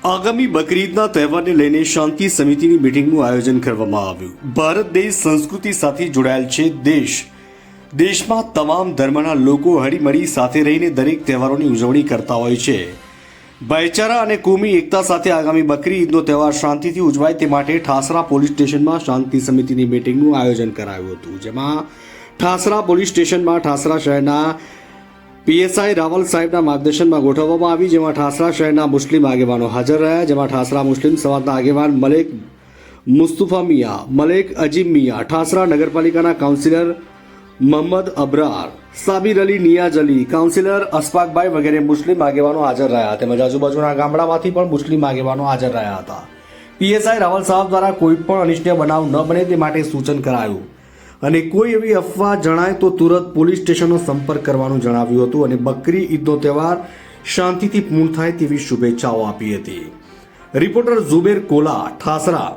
આગામી બકરી ઈદના તહેવારને લઈને શાંતિ સમિતિની મીટિંગનું આયોજન કરવામાં આવ્યું. ભારત દેશ સંસ્કૃતિ સાથે જોડાયેલ છે. દેશમાં તમામ ધર્મના લોકો હળીમળી સાથે રહીને દરેક તહેવારોની ઉજવણી કરતા હોય છે. ભાઈચારા અને કોમી એકતા સાથે આગામી બકરી ઈદનો તહેવાર શાંતિથી ઉજવાય તે માટે ઠાસરા પોલીસ સ્ટેશનમાં શાંતિ સમિતિની મીટિંગનું આયોજન કરાયું હતું. જેમાં ઠાસરા પોલીસ સ્ટેશનમાં ઠાસરા શહેરના પીએસઆઈ રાવલ સાહેબના માર્ગદર્શનમાં ગોઠવવામાં આવી, જેમાં ઠાસરા શહેરના મુસ્લિમ આગેવાનો હાજર રહ્યા. જેમાં ઠાસરા મુસ્લિમ સમાજના આગેવાન મલેક મુસ્તુફા મિયા, મલેક અજીમ મિયા, ઠાસરા નગરપાલિકાના કાઉન્સિલર મોહમ્મદ અબરાર, સાબિર અલી, નિયાઝ અલી, કાઉન્સિલર અશફાકભાઈ વગેરે મુસ્લિમ આગેવાનો હાજર રહ્યા. તેમજ આજુબાજુના ગામડામાંથી પણ મુસ્લિમ આગેવાનો હાજર રહ્યા હતા. પીએસઆઈ રાવલ સાહેબ દ્વારા કોઈ પણ અનિષ્ટ બનાવ ન બને તે માટે સૂચન કરાયું અને કોઈ એવી અફવા જણાય તો તુરંત પોલીસ સ્ટેશનનો સંપર્ક કરવાનું જણાવ્યું હતું અને બકરી ઈદનો તહેવાર શાંતિથી પૂર્ણ થાય તેવી શુભેચ્છાઓ આપી હતી. Reporter Zuber Cola, Thasra.